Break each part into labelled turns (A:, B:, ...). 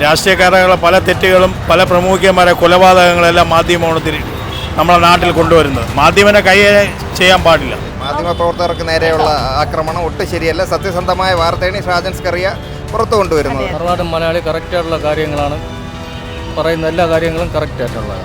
A: രാഷ്ട്രീയക്കാരുടെ പല തെറ്റുകളും പല പ്രമുഖന്മാരെ കൊലപാതകങ്ങളെല്ലാം മാധ്യമമാണ് നമ്മുടെ നാട്ടിൽ കൊണ്ടുവരുന്നത്. മാധ്യമനെ കൈ ചെയ്യാൻ പാടില്ല.
B: മാധ്യമപ്രവർത്തകർക്ക് നേരെയുള്ള ആക്രമണം ഒട്ടും ശരിയല്ല. സത്യസന്ധമായ വാർത്തയാണ് ഷാജൻ സ്കറിയ പുറത്തു കൊണ്ടുവരുന്നത്.
C: മറുനാടൻ മലയാളി കറക്റ്റായിട്ടുള്ള കാര്യങ്ങളാണ് പറയുന്ന, എല്ലാ കാര്യങ്ങളും കറക്റ്റായിട്ടുള്ളതാണ്.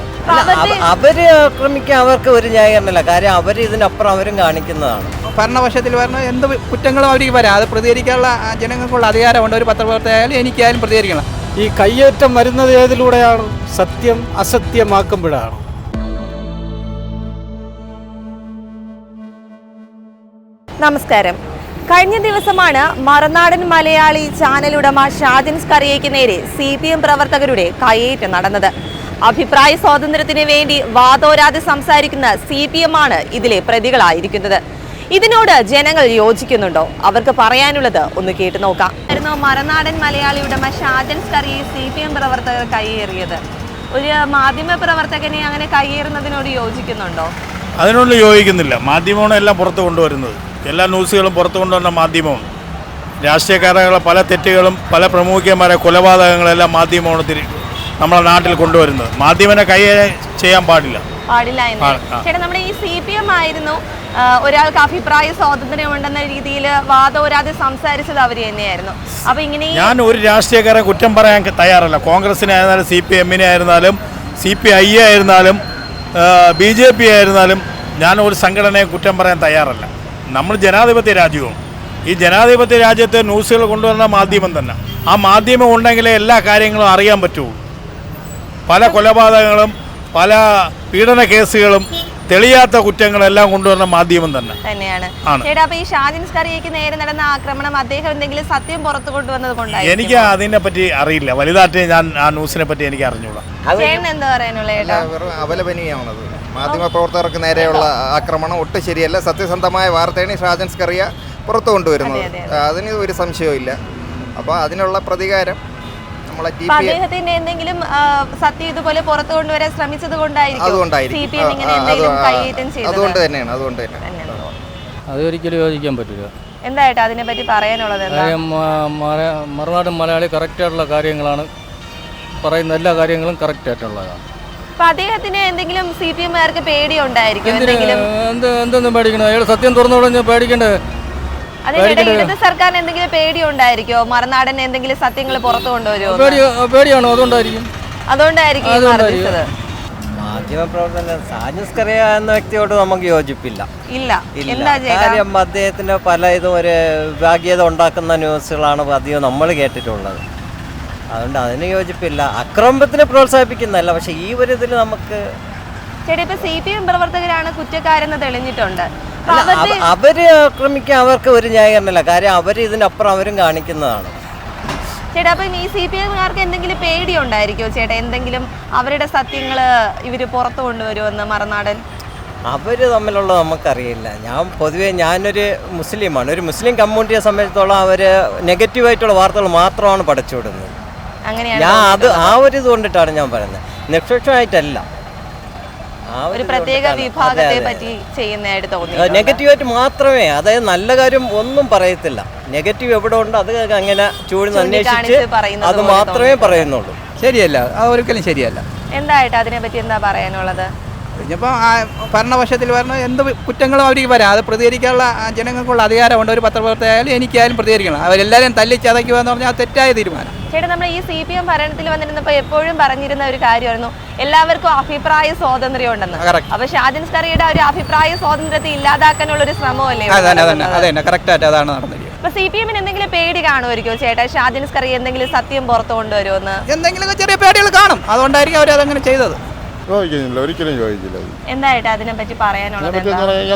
D: അവര് ആക്രമിക്കാൻ അവർക്ക് ഒരു ന്യായമല്ല, കാര്യം അവർ ഇതിനപ്പുറം അവരും കാണിക്കുന്നതാണ്.
E: ഭരണപക്ഷത്തിൽ പറഞ്ഞ എന്ത് കുറ്റങ്ങളും അവർക്ക് വരാം, അത് പ്രതികരിക്കാനുള്ള ജനങ്ങൾക്കുള്ള അധികാരമുണ്ട്. ഒരു പത്രപ്രവർത്തകയായാലും എനിക്കായാലും പ്രതികരിക്കണം.
F: ഈ കയ്യേറ്റം വരുന്നത് ഏതിലൂടെയാണ്? സത്യം അസത്യമാക്കുമ്പോഴാണ്.
G: നമസ്കാരം. കഴിഞ്ഞ ദിവസമാണ് മറുനാടൻ മലയാളി ചാനൽ ഉടമ ഷാജൻ സ്കറിയയ്ക്ക് നേരെ CPM പ്രവർത്തകരുടെ കയ്യേറ്റം നടന്നത്. അഭിപ്രായ സ്വാതന്ത്ര്യത്തിന് വേണ്ടി വാതോരാതെ സംസാരിക്കുന്ന CPM ആണ് ഇതിലെ പ്രതികളായിരിക്കുന്നത്. ഇതിനോട് ജനങ്ങൾ യോജിക്കുന്നുണ്ടോ? അവർക്ക് പറയാനുള്ളത് ഒന്ന് കേട്ടു നോക്കാം. മറുനാടൻ മലയാളി ഉടമ ഷാജൻ സ്കറിയെ CPM പ്രവർത്തകർ കയ്യേറിയത്, ഒരു മാധ്യമ പ്രവർത്തകനെ അങ്ങനെ കയ്യേറുന്നതിനോട് യോജിക്കുന്നുണ്ടോ?
A: അതിനോട് യോജിക്കുന്നില്ല. മാധ്യമമാണ് എല്ലാം പുറത്തു കൊണ്ടുവരുന്നത്. എല്ലാ ന്യൂസുകളും പുറത്തു കൊണ്ടുവരുന്ന മാധ്യമമാണ്. രാഷ്ട്രീയക്കാരുടെ പല തെറ്റുകളും പല പ്രമുഖന്മാരെ കൊലപാതകങ്ങളെല്ലാം മാധ്യമമാണ് നമ്മുടെ നാട്ടിൽ കൊണ്ടുവരുന്നത്. മാധ്യമനെ കൈ ചെയ്യാൻ പാടില്ല.
G: ചേട്ടാ, നമ്മുടെ ഈ CPM ആയിരുന്നു ഒരാൾക്ക് അഭിപ്രായ സ്വാതന്ത്ര്യം ഉണ്ടെന്ന രീതിയിൽ വാദോരാതെ സംസാരിച്ചത് അവർ തന്നെയായിരുന്നു. അപ്പൊ ഇങ്ങനെ
A: ഞാൻ ഒരു രാഷ്ട്രീയക്കാരെ കുറ്റം പറയാൻ തയ്യാറല്ല. കോൺഗ്രസിനെ ആയിരുന്നാലും CPM ആയിരുന്നാലും CPI ആയിരുന്നാലും BJP ആയിരുന്നാലും ഞാൻ ഒരു സംഘടനയെ കുറ്റം പറയാൻ തയ്യാറല്ല. നമ്മൾ ജനാധിപത്യ രാജ്യവും ഈ ജനാധിപത്യ രാജ്യത്തെ ന്യൂസുകൾ കൊണ്ടുവരുന്ന മാധ്യമം തന്നെ. ആ മാധ്യമം ഉണ്ടെങ്കിലേ എല്ലാ കാര്യങ്ങളും അറിയാൻ പറ്റുള്ളൂ. പല കൊലപാതകങ്ങളും പല പീഡന കേസുകളും തെളിയാത്ത കുറ്റങ്ങളെല്ലാം കൊണ്ടുവരുന്ന മാധ്യമം തന്നെയാണ്.
G: ചേട്ടാ, അപ്പൊ ഈ ഷാജൻ സ്കറിയയ്ക്ക് നേരെ നടന്ന ആക്രമണം അദ്ദേഹം എന്തെങ്കിലും സത്യം പുറത്തു കൊണ്ടുവന്നത് കൊണ്ടാണ്?
A: എനിക്ക് അതിനെ പറ്റി അറിയില്ല. വലുതായിട്ട് ഞാൻ ആ ന്യൂസിനെ പറ്റി എനിക്ക് അറിഞ്ഞൂടാ.
G: എന്താ പറയാനുള്ള?
B: അപലപനീയമാണത്. മാധ്യമപ്രവർത്തകർക്ക് നേരെയുള്ള ആക്രമണം ഒട്ടും ശരിയല്ല. സത്യസന്ധമായ വാർത്തയാണ് ഷാജൻ സ്കറിയ പുറത്തു കൊണ്ടുവരുന്നത്. അതിന് ഒരു സംശയവും ഇല്ല. അപ്പോൾ അതിനുള്ള പ്രതികാരം
G: അദ്ദേഹത്തിന്റെ എന്തെങ്കിലും സത്യം ഇതുപോലെ പുറത്തു കൊണ്ടുവരാൻ ശ്രമിച്ചത്
B: അതുകൊണ്ട് തന്നെയാണ്.
C: അതൊരിക്കലും യോജിക്കാൻ പറ്റില്ല.
G: എന്തായിട്ട് അതിനെ പറ്റി പറയാനുള്ളത്?
C: മറുനാടൻ മലയാളി കറക്റ്റായിട്ടുള്ള കാര്യങ്ങളാണ് പറയുന്ന, എല്ലാ കാര്യങ്ങളും കറക്റ്റായിട്ടുള്ളതാണ്.
G: അപ്പൊ അദ്ദേഹത്തിന് എന്തെങ്കിലും CPM-കാർക്ക് പേടിയുണ്ടായിരിക്കും?
C: എന്തൊന്നും പേടിക്കണം, അയാൾ സത്യം തുറന്നു പറഞ്ഞാൽ പേടിക്കണ്ടേ?
G: ഇടത് സർക്കാരിന് എന്തെങ്കിലും പേടിയുണ്ടായിരിക്കോ? മറുനാടൻ എന്തെങ്കിലും സത്യങ്ങൾ പുറത്തു കൊണ്ടുവരുമോ?
C: പേടിയാണോ? അതുകൊണ്ടായിരിക്കും.
D: മാധ്യമപ്രവർത്തകൻ ഷാജൻ സ്കറിയ എന്ന വ്യക്തിയോട് നമുക്ക് യോജിപ്പില്ല.
G: ഇല്ല.
D: കാര്യം അദ്ദേഹത്തിന്റെ പല ഇതും ഒരു വിഭാഗീയത ഉണ്ടാക്കുന്ന ന്യൂസുകളാണ് അധികം നമ്മൾ കേട്ടിട്ടുള്ളത്. അതുകൊണ്ട് അതിന് യോജിപ്പില്ല. അക്രമത്തിന് പ്രോത്സാഹിപ്പിക്കുന്നതല്ല, പക്ഷെ ഈ ഒരു ഇതിൽ നമുക്ക്
G: ചേട്ടാ, ഇപ്പൊ CPM പ്രവർത്തകരാണ് കുറ്റക്കാരെന്ന് തെളിഞ്ഞിട്ടുണ്ട്.
D: അവര് ആക്രമിക്കാൻ അവർക്ക് ഒരു ന്യായമല്ല, കാര്യം അവർ ഇതിനപ്പുറം അവരും കാണിക്കുന്നതാണ്.
G: ചേട്ടാ, അപ്പൊ ഈ CPM-കാർക്ക് എന്തെങ്കിലും പേടിയുണ്ടായിരിക്കോ ചേട്ടാ? എന്തെങ്കിലും അവരുടെ സത്യങ്ങൾ ഇവര് പുറത്തു കൊണ്ടുവരുമെന്ന് മറുനാടൻ?
D: അവർ തമ്മിലുള്ളത് നമുക്കറിയില്ല. ഞാനൊരു മുസ്ലിമാണ്. ഒരു മുസ്ലിം കമ്മ്യൂണിറ്റിയെ സംബന്ധിച്ചിടത്തോളം അവർ നെഗറ്റീവായിട്ടുള്ള വാർത്തകൾ മാത്രമാണ് പടച്ചുവിടുന്നത്. ഞാൻ ആ ഒരു ഇത് കൊണ്ടിട്ടാണ് ഞാൻ പറയുന്നത്, നിഷ്പക്ഷമായിട്ടല്ല.
G: ഒരു പ്രത്യേക വിഭാഗത്തെ പറ്റി ചെയ്യുന്നതായിട്ട് തോന്നി.
D: നെഗറ്റീവായിട്ട് മാത്രമേ, അതായത് നല്ല കാര്യം ഒന്നും പറയത്തില്ല. നെഗറ്റീവ് എവിടെ ഉണ്ട് അത് അങ്ങനെ ചൂഴ്ന്ന് അന്വേഷിച്ച് അത് മാത്രമേ പറയുന്നുള്ളൂ.
E: ശരിയല്ല, അത് ഒരിക്കലും ശരിയല്ല.
G: എന്തായിട്ട് അതിനെ പറ്റി എന്താ പറയാനുള്ളത്?
E: ഇനിയിപ്പോൾ ഭരണപക്ഷത്തിൽ പറഞ്ഞ എന്ത് കുറ്റങ്ങളും അവർക്ക് വരാം, അത് പ്രതികരിക്കാനുള്ള ജനങ്ങൾക്കുള്ള അധികാരമുണ്ട്. ഒരു പത്രപ്രവർത്തകയായാലും എനിക്കായാലും പ്രതികരിക്കണം. അവരെല്ലാവരും തല്ലിച്ചതയ്ക്കുക എന്ന് പറഞ്ഞാൽ അത് തെറ്റായ തീരുമാനം.
G: ചേട്ടാ, നമ്മുടെ ഈ CPM ഭരണത്തിൽ വന്നിരുന്നപ്പോൾ എപ്പോഴും പറഞ്ഞിരുന്ന ഒരു കാര്യമായിരുന്നു എല്ലാവർക്കും അഭിപ്രായ സ്വാതന്ത്ര്യം ഉണ്ടെന്ന്. അപ്പൊ ഷാജൻ സ്കറിയയുടെ ഒരു അഭിപ്രായ സ്വാതന്ത്ര്യത്തെ ഇല്ലാതാക്കാനുള്ള ഒരു ശ്രമമല്ലേ?
E: അതെ, കറക്റ്റായിട്ട് അതാണ് നടന്നത്.
G: അപ്പൊ CPM-ന് എന്തെങ്കിലും പേടി കാണുമായിരിക്കോ ചേട്ടാ? ഷാജൻ സ്കറിയ എന്തെങ്കിലും സത്യം പുറത്തു കൊണ്ടുവരുമെന്ന്
E: എന്തെങ്കിലും ചെറിയ പേടികൾ കാണും. അതുകൊണ്ടായിരിക്കും അവരതങ്ങനെ ചെയ്തത്.
H: യോജിക്കുന്നില്ല, ഒരിക്കലും യോജിക്കില്ല.
G: എന്തായിട്ട് അതിനെ പറ്റി പറയാനുള്ളത്?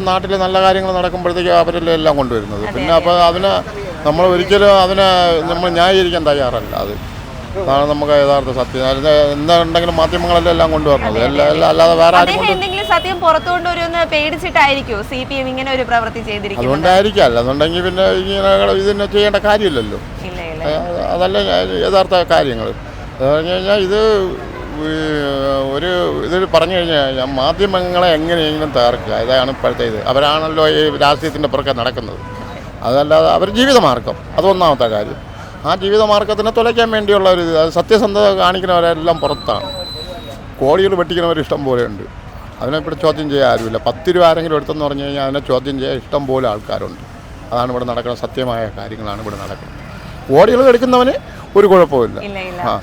H: നാട്ടിൽ നല്ല കാര്യങ്ങൾ നടക്കുമ്പോഴത്തേക്ക് അവരെല്ലാം എല്ലാം കൊണ്ടുവരുന്നത്. പിന്നെ അപ്പോൾ നമ്മൾ ഒരിക്കലും നമ്മൾ ന്യായീകരിക്കാൻ തയ്യാറല്ല. അതാണ് നമുക്ക് യഥാർത്ഥ സത്യം. എന്തുണ്ടെങ്കിലും മാധ്യമങ്ങളെല്ലാം എല്ലാം കൊണ്ടുവരുന്നത്, അല്ലാതെ വേറെ
G: എന്തെങ്കിലും സത്യം പുറത്തു കൊണ്ടുവരുമെന്ന് പേടിച്ചിട്ടായിരിക്കും CPM ഇങ്ങനെ ഒരു പ്രവൃത്തി ചെയ്തിരിക്കുന്നത്?
H: അതുകൊണ്ടായിരിക്കും. അല്ലെന്നുണ്ടെങ്കിൽ പിന്നെ ഇങ്ങനെ ഇതിനെ ചെയ്യേണ്ട കാര്യമില്ലല്ലോ. അതല്ല യഥാർത്ഥ കാര്യങ്ങൾ. അത് പറഞ്ഞു കഴിഞ്ഞാൽ ഇതിൽ പറഞ്ഞു കഴിഞ്ഞാൽ മാധ്യമങ്ങളെ എങ്ങനെയെങ്കിലും തകർക്കുക, ഇതാണ് ഇപ്പോഴത്തെ ഇത്. അവരാണല്ലോ ഈ രാഷ്ട്രീയത്തിൻ്റെ പുറകെ നടക്കുന്നത്. അതല്ലാതെ അവർ ജീവിതമാർഗം, അതൊന്നാമത്തെ കാര്യം. ആ ജീവിതമാർഗത്തിനെ തുലയ്ക്കാൻ വേണ്ടിയുള്ള ഒരു ഇത്. അത് സത്യസന്ധത കാണിക്കുന്നവരെല്ലാം പുറത്താണ്. കോടികൾ വെട്ടിക്കുന്നവർ ഇഷ്ടം പോലെ ഉണ്ട്. അതിനെപ്പറ്റി ചോദ്യം ചെയ്യാൻ ആരുമില്ല. 10 രൂപ ആരെങ്കിലും എടുത്തെന്ന് പറഞ്ഞു കഴിഞ്ഞാൽ അതിനെ ചോദ്യം ചെയ്യാൻ ഇഷ്ടം പോലെ ആൾക്കാരുണ്ട്. അതാണ് ഇവിടെ നടക്കുന്ന സത്യമായ കാര്യങ്ങളാണ് ഇവിടെ നടക്കുന്നത്. കോടികൾ എടുക്കുന്നവന് ഒരു കുഴപ്പമില്ല. ആ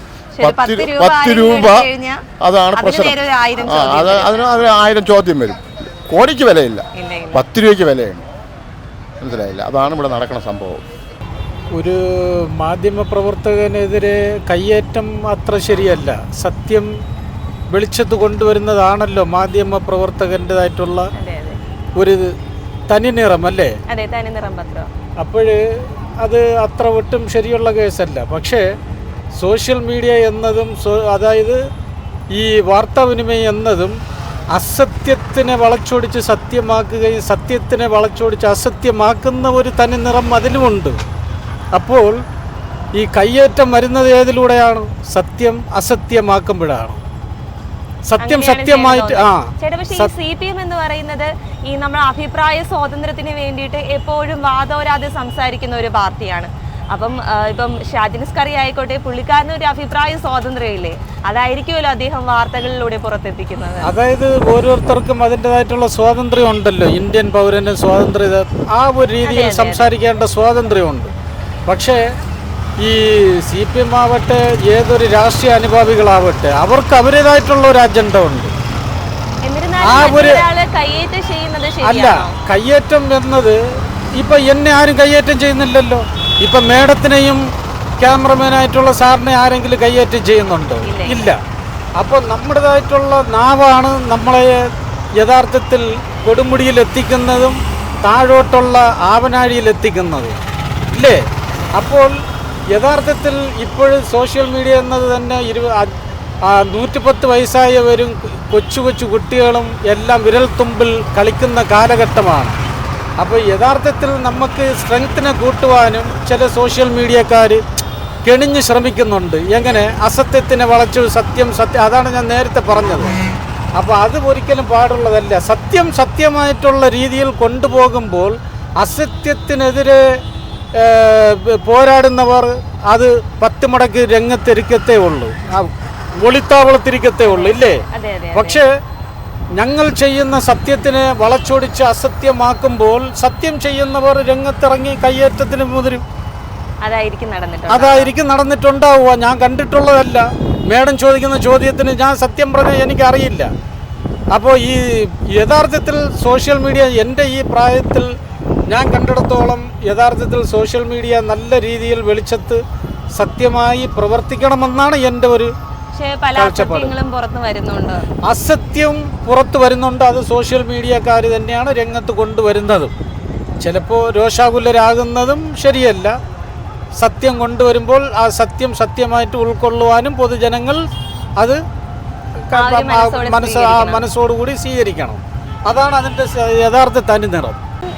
H: 10 രൂപ അതാണ് പ്രശ്നം. അതിന് 1000 ചോദ്യം വരും. കോടിക്ക് വിലയില്ല, 10 രൂപയ്ക്ക് വിലയുണ്ട്. മനസ്സിലായില്ല? അതാണ് ഇവിടെ നടക്കുന്ന സംഭവം.
F: ഒരു മാധ്യമപ്രവർത്തകനെതിരെ കയ്യേറ്റം അത്ര ശരിയല്ല. സത്യം വെളിച്ചത്ത് കൊണ്ടുവരുന്നതാണല്ലോ മാധ്യമപ്രവർത്തകൻ്റെതായിട്ടുള്ള ഒരു തനിനിറം അല്ലേ? അപ്പോൾ അത് അത്ര ഒട്ടും ശരിയുള്ള കേസല്ല. പക്ഷേ സോഷ്യൽ മീഡിയ എന്നതും അതായത് ഈ വാർത്താവിനിമയം എന്നതും അസത്യത്തിനെ വളച്ചൊടിച്ച് സത്യമാക്കുകയും സത്യത്തിനെ വളച്ചൊടിച്ച് അസത്യമാക്കുന്ന ഒരു തനിനിറം അതിലുമുണ്ട്. അപ്പോൾ ഈ കയ്യേറ്റം വരുന്നത് ഏതിലൂടെയാണ്? സത്യം അസത്യമാക്കുമ്പോഴാണ്. സത്യം സത്യമായിട്ട്
G: CPM എന്ന് പറയുന്നത് ഈ നമ്മുടെ അഭിപ്രായ സ്വാതന്ത്ര്യത്തിന് വേണ്ടിയിട്ട് എപ്പോഴും വാദോരാതെ സംസാരിക്കുന്ന ഒരു പാർട്ടിയാണ്. അപ്പം ഇപ്പം ഷാജിൻ സ്കറി ആയിക്കോട്ടെ, പുള്ളിക്കാരന് ഒരു അഭിപ്രായ സ്വാതന്ത്ര്യം ഇല്ലേ? അതായിരിക്കുമല്ലോ അദ്ദേഹം വാർത്തകളിലൂടെ പുറത്തെത്തിക്കുന്നത്.
F: അതായത് ഓരോരുത്തർക്കും അതിൻ്റെതായിട്ടുള്ള സ്വാതന്ത്ര്യം ഉണ്ടല്ലോ. ഇന്ത്യൻ പൗരന് സ്വാതന്ത്ര്യം, ആ ഒരു രീതിയിൽ സംസാരിക്കേണ്ട സ്വാതന്ത്ര്യമുണ്ട്. പക്ഷേ ഈ CPM ആവട്ടെ, ഏതൊരു രാഷ്ട്രീയ അനുഭാവികളാവട്ടെ, അവർക്ക് അവരുടേതായിട്ടുള്ള ഒരു അജണ്ട ഉണ്ട്. അല്ല, കയ്യേറ്റം എന്നത് ഇപ്പം എന്നെ ആരും കയ്യേറ്റം ചെയ്യുന്നില്ലല്ലോ. ഇപ്പം മേഡത്തിനെയും ക്യാമറമാനായിട്ടുള്ള സാറിനെ ആരെങ്കിലും കയ്യേറ്റം ചെയ്യുന്നുണ്ടോ? ഇല്ല. അപ്പോൾ നമ്മുടേതായിട്ടുള്ള നാവാണ് നമ്മളെ യഥാർത്ഥത്തിൽ കൊടുമുടിയിലെത്തിക്കുന്നതും താഴോട്ടുള്ള ആവനാഴിയിലെത്തിക്കുന്നതും ഇല്ലേ? അപ്പോൾ യഥാർത്ഥത്തിൽ ഇപ്പോഴും സോഷ്യൽ മീഡിയ എന്നത് തന്നെ 110 വയസ്സായവരും കൊച്ചു കൊച്ചു കുട്ടികളും എല്ലാം വിരൽത്തുമ്പിൽ കളിക്കുന്ന കാലഘട്ടമാണ്. അപ്പോൾ യഥാർത്ഥത്തിൽ നമുക്ക് സ്ട്രെങ്ത്തിനെ കൂട്ടുവാനും ചില സോഷ്യൽ മീഡിയക്കാർ കെണിഞ്ഞ് ശ്രമിക്കുന്നുണ്ട്. എങ്ങനെ? അസത്യത്തിനെ വളച്ചു സത്യം. അതാണ് ഞാൻ നേരത്തെ പറഞ്ഞത്. അപ്പോൾ അത് ഒരിക്കലും പാടുള്ളതല്ല. സത്യം സത്യമായിട്ടുള്ള രീതിയിൽ കൊണ്ടുപോകുമ്പോൾ അസത്യത്തിനെതിരെ പോരാടുന്നവർ അത് 10 മടക്ക് രംഗത്തിരിക്കത്തേ ഉള്ളൂ, ഒളിത്താവളത്തിരിക്കത്തേ ഉള്ളൂ ഇല്ലേ? പക്ഷേ ഞങ്ങൾ ചെയ്യുന്ന സത്യത്തിനെ വളച്ചൊടിച്ച് അസത്യമാക്കുമ്പോൾ സത്യം ചെയ്യുന്നവർ രംഗത്തിറങ്ങി കയ്യേറ്റത്തിന് മുതിരും. അതായിരിക്കും നടന്നിട്ടുണ്ടാവുക. ഞാൻ കണ്ടിട്ടുള്ളതല്ല. മേഡം ചോദിക്കുന്ന ചോദ്യത്തിന് ഞാൻ സത്യം പറഞ്ഞാൽ എനിക്കറിയില്ല. അപ്പോൾ ഈ യഥാർത്ഥത്തിൽ സോഷ്യൽ മീഡിയ എൻ്റെ ഈ പ്രായത്തിൽ ഞാൻ കണ്ടിടത്തോളം യഥാർത്ഥത്തിൽ സോഷ്യൽ മീഡിയ നല്ല രീതിയിൽ വെളിച്ചത്ത് സത്യമായി പ്രവർത്തിക്കണമെന്നാണ് എൻ്റെ ഒരു അസത്യം പുറത്തു വരുന്നുണ്ട്. അത് സോഷ്യൽ മീഡിയക്കാർ തന്നെയാണ് രംഗത്ത് കൊണ്ടുവരുന്നതും. ചിലപ്പോൾ രോഷാകുലരാകുന്നതും ശരിയല്ല. സത്യം കൊണ്ടുവരുമ്പോൾ ആ സത്യം സത്യമായിട്ട് ഉൾക്കൊള്ളുവാനും പൊതുജനങ്ങൾ അത് മനസ്സോടുകൂടി സ്വീകരിക്കണം. അതാണ് അതിൻ്റെ യഥാർത്ഥ തനിനിറം.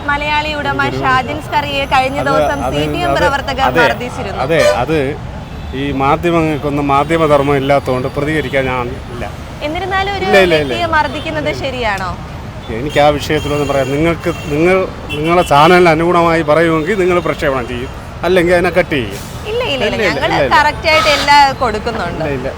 G: മലയാളി ഉടമ ഷാജിൻ സ്കറിയെ കഴിഞ്ഞ ദിവസം CPM പ്രവർത്തകർ മർദ്ദിച്ചിരുന്നു.
I: അതെ, അത് ഈ മാധ്യമങ്ങൾക്കൊന്നും മാധ്യമധർമ്മം ഇല്ലാത്തതുകൊണ്ട് പ്രതികരിക്കാൻ ഞാൻ ഇല്ല.
G: എന്നിരുന്നാലും ഒരു വ്യക്തിയെ മർദ്ദിക്കുന്നത് ശരിയാണോ?
I: എനിക്ക് ആ വിഷയത്തിലൊന്നും പറയാം. നിങ്ങളെ ചാനലിന് അനുഗുണമായി പറയുമെങ്കിൽ നിങ്ങൾ പ്രക്ഷേപണം ചെയ്യും, അല്ലെങ്കിൽ അതിനെ കട്ട് ചെയ്യും.
G: ഇല്ല, ഞങ്ങൾ കറക്റ്റ് ആയിട്ട് എല്ലാം കൊടുക്കുന്നുണ്ട്.
I: ഇല്ല.